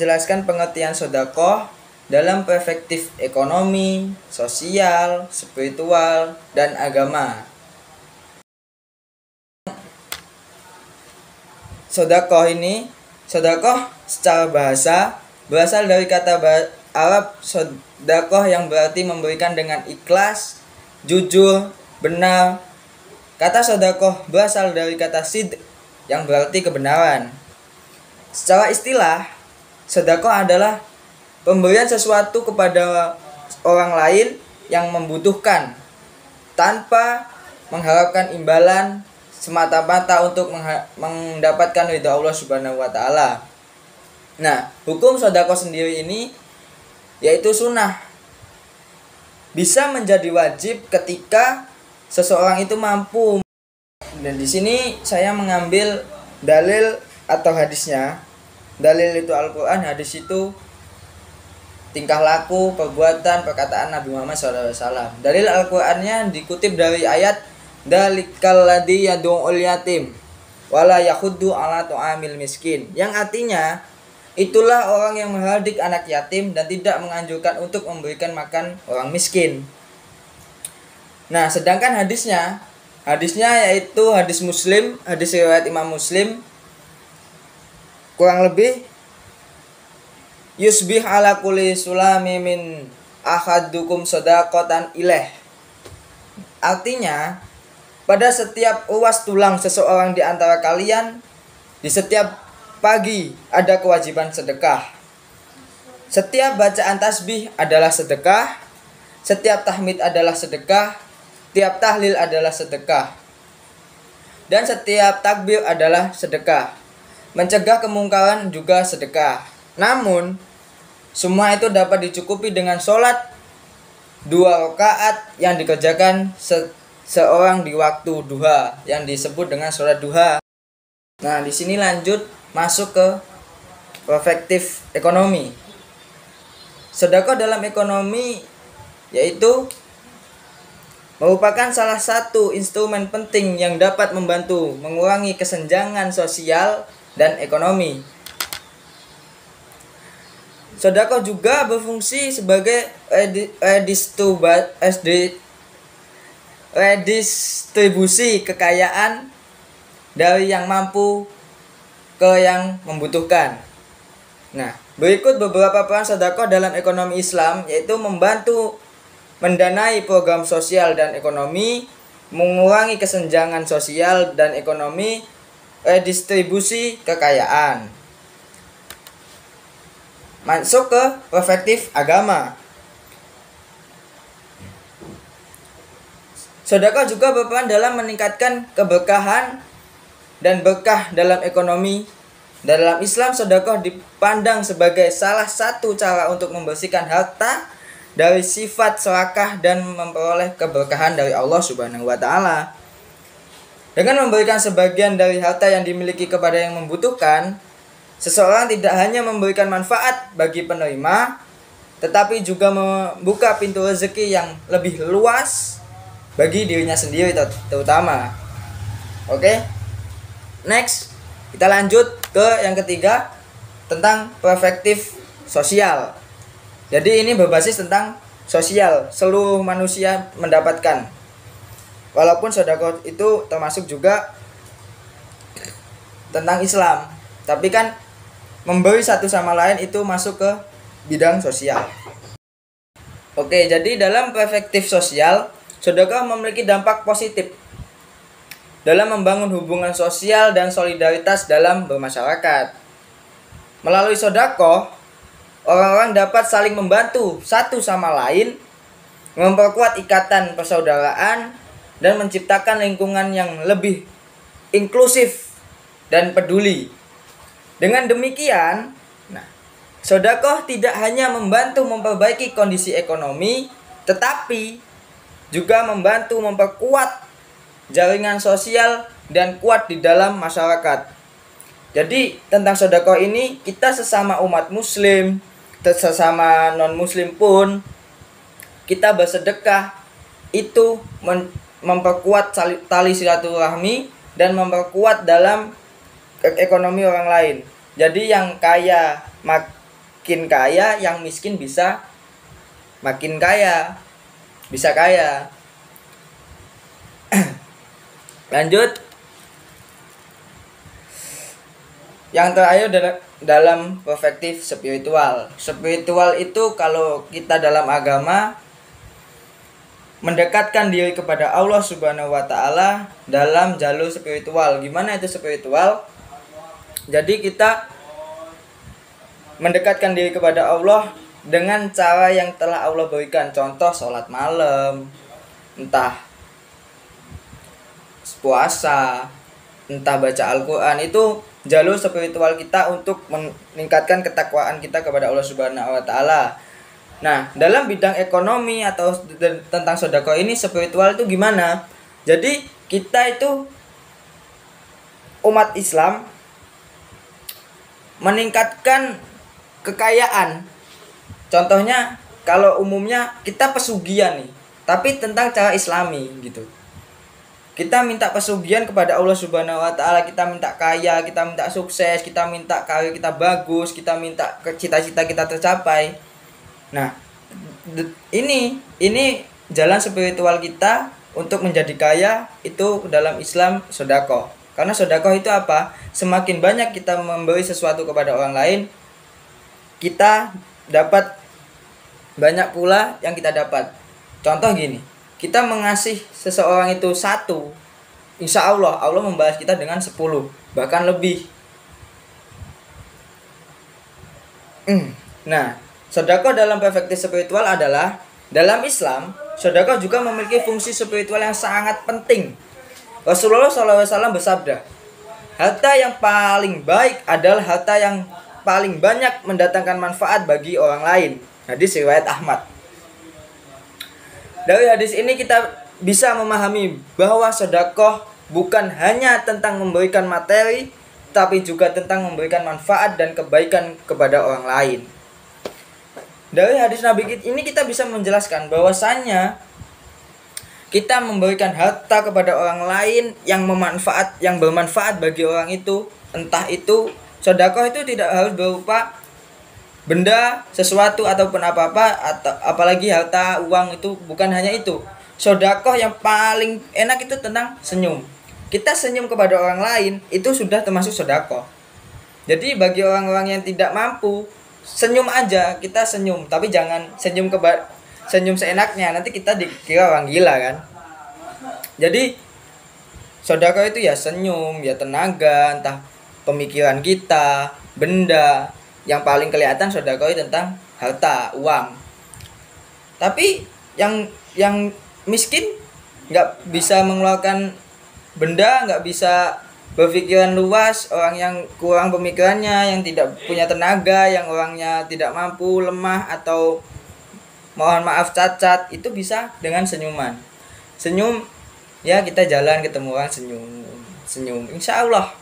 menjelaskan pengertian sedekah dalam perspektif ekonomi, sosial, spiritual, dan agama. Sedekah secara bahasa berasal dari kata Arab sedekah yang berarti memberikan dengan ikhlas, jujur, benar. Kata sedekah berasal dari kata sid yang berarti kebenaran. Secara istilah, sedekah adalah pemberian sesuatu kepada orang lain yang membutuhkan tanpa mengharapkan imbalan, semata-mata untuk mendapatkan ridha Allah Subhanahu wa taala. Nah, hukum sedekah sendiri ini yaitu sunnah. Bisa menjadi wajib ketika seseorang itu mampu. Dan di sini saya mengambil dalil atau hadisnya. Dalil itu Al-Qur'an, hadis itu tingkah laku, perbuatan, perkataan Nabi Muhammad SAW. Dalil Al-Qur'annya dikutip dari ayat Dalikal ladzi yad'ul yatim wala yakhuddu ala tu'amil miskin, yang artinya itulah orang yang menghardik anak yatim dan tidak menganjurkan untuk memberikan makan orang miskin. Nah, sedangkan hadisnya yaitu hadis Muslim, hadis riwayat Imam Muslim, kurang lebih yusbih ala kulli sulami min ahadukum shadaqatan ilaih. Artinya, pada setiap ruas tulang seseorang di antara kalian, di setiap pagi ada kewajiban sedekah. Setiap bacaan tasbih adalah sedekah, setiap tahmid adalah sedekah, tiap tahlil adalah sedekah, dan setiap takbir adalah sedekah. Mencegah kemungkaran juga sedekah. Namun, semua itu dapat dicukupi dengan sholat 2 rakaat yang dikerjakan seorang di waktu duha yang disebut dengan sholat duha. Nah, di sini lanjut masuk ke perspektif ekonomi. Sedekah dalam ekonomi yaitu merupakan salah satu instrumen penting yang dapat membantu mengurangi kesenjangan sosial dan ekonomi. Sedekah juga berfungsi sebagai redistribusi kekayaan dari yang mampu ke yang membutuhkan. Nah, berikut beberapa peran sedekah dalam ekonomi Islam, yaitu membantu mendanai program sosial dan ekonomi, mengurangi kesenjangan sosial dan ekonomi, redistribusi kekayaan. Masuk ke perspektif agama. Sedekah juga berperan dalam meningkatkan keberkahan dan berkah dalam ekonomi. Dalam Islam, sedekah dipandang sebagai salah satu cara untuk membersihkan harta dari sifat serakah dan memperoleh keberkahan dari Allah Subhanahu wa taala. Dengan memberikan sebagian dari harta yang dimiliki kepada yang membutuhkan, seseorang tidak hanya memberikan manfaat bagi penerima, tetapi juga membuka pintu rezeki yang lebih luas bagi dirinya sendiri terutama. Oke. Next, kita lanjut ke yang ketiga tentang perspektif sosial. Jadi ini berbasis tentang sosial, seluruh manusia mendapatkan. Walaupun sedekah itu termasuk juga tentang Islam, tapi kan memberi satu sama lain itu masuk ke bidang sosial. Oke, jadi dalam perspektif sosial, sedekah memiliki dampak positif dalam membangun hubungan sosial dan solidaritas dalam bermasyarakat. Melalui sedekah, orang-orang dapat saling membantu satu sama lain, memperkuat ikatan persaudaraan, dan menciptakan lingkungan yang lebih inklusif dan peduli. Dengan demikian, sedekah tidak hanya membantu memperbaiki kondisi ekonomi, tetapi juga membantu memperkuat jaringan sosial dan kuat di dalam masyarakat. Jadi tentang sedekah ini, kita sesama umat muslim, sesama non muslim pun, kita bersedekah itu memperkuat tali silaturahmi dan memperkuat dalam ekonomi orang lain. Jadi yang kaya makin kaya, yang miskin bisa makin kaya, bisa kaya. Lanjut. Yang terakhir dalam perspektif spiritual. Spiritual itu kalau kita dalam agama mendekatkan diri kepada Allah Subhanahu wa taala dalam jalur spiritual. Gimana itu spiritual? Jadi kita mendekatkan diri kepada Allah dengan cara yang telah Allah berikan. Contoh sholat malam, entah puasa, entah baca Al-Quran. Itu jalur spiritual kita untuk meningkatkan ketakwaan kita kepada Allah Subhanahu wa taala. Nah, dalam bidang ekonomi atau tentang sedekah ini, spiritual itu gimana? Jadi kita itu umat Islam meningkatkan kekayaan. Contohnya kalau umumnya kita pesugihan nih, tapi tentang cara Islami gitu. Kita minta pesugihan kepada Allah Subhanahu wa taala, kita minta kaya, kita minta sukses, kita minta karir kita bagus, kita minta cita-cita kita tercapai. Nah, ini jalan spiritual kita untuk menjadi kaya itu dalam Islam sedekah. Karena sedekah itu apa? Semakin banyak kita memberi sesuatu kepada orang lain, kita dapat banyak pula yang kita dapat. Contoh gini, kita mengasih seseorang itu 1, insya Allah membalas kita dengan 10, bahkan lebih. Nah, sedekah dalam perspektif spiritual adalah dalam Islam, sedekah juga memiliki fungsi spiritual yang sangat penting. Rasulullah SAW bersabda, harta yang paling baik adalah harta yang paling banyak mendatangkan manfaat bagi orang lain. Hadis riwayat Ahmad. Dari hadis ini kita bisa memahami bahwa sedekah bukan hanya tentang memberikan materi, tapi juga tentang memberikan manfaat dan kebaikan kepada orang lain. Dari hadis Nabi ini kita bisa menjelaskan bahwasannya kita memberikan harta kepada orang lain yang bermanfaat bagi orang itu. Entah itu sedekah itu tidak harus berupa benda, sesuatu ataupun apa-apa, atau apalagi harta, uang, itu bukan hanya itu. Sedekah yang paling enak itu tentang senyum. Kita senyum kepada orang lain itu sudah termasuk sedekah. Jadi bagi orang-orang yang tidak mampu, senyum aja, kita senyum, tapi jangan senyum seenaknya, nanti kita dikira orang gila kan. Jadi sedekah itu ya senyum, ya tenaga, entah pemikiran kita, benda. Yang paling kelihatan sedekah itu tentang harta, uang. Tapi yang miskin nggak bisa mengeluarkan benda, nggak bisa berpikiran luas, orang yang kurang pemikirannya, yang tidak punya tenaga, yang orangnya tidak mampu, lemah, atau mohon maaf cacat, itu bisa dengan senyuman. Senyum, ya kita jalan ketemu orang senyum, insya Allah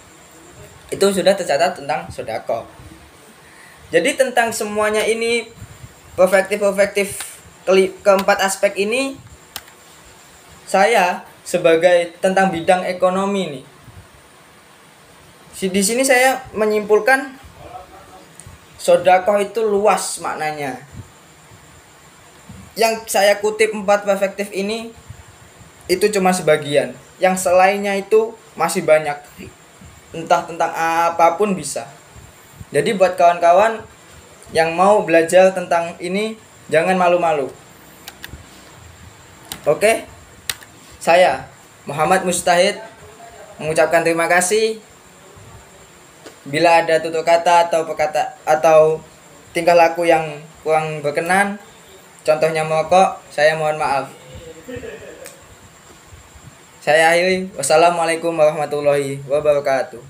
itu sudah tercatat tentang sedekah. Jadi tentang semuanya ini, perspektif keempat aspek ini, saya sebagai tentang bidang ekonomi nih, di sini saya menyimpulkan sedekah itu luas maknanya. Yang saya kutip 4 perspektif ini itu cuma sebagian. Yang selainnya itu masih banyak. Entah tentang apapun bisa. Jadi buat kawan-kawan yang mau belajar tentang ini, jangan malu-malu. Oke? Saya Muhammad Mustahid mengucapkan terima kasih. Bila ada tutur kata atau tingkah laku yang kurang berkenan, contohnya merokok, saya mohon maaf. Saya akhiri. Wassalamualaikum warahmatullahi wabarakatuh.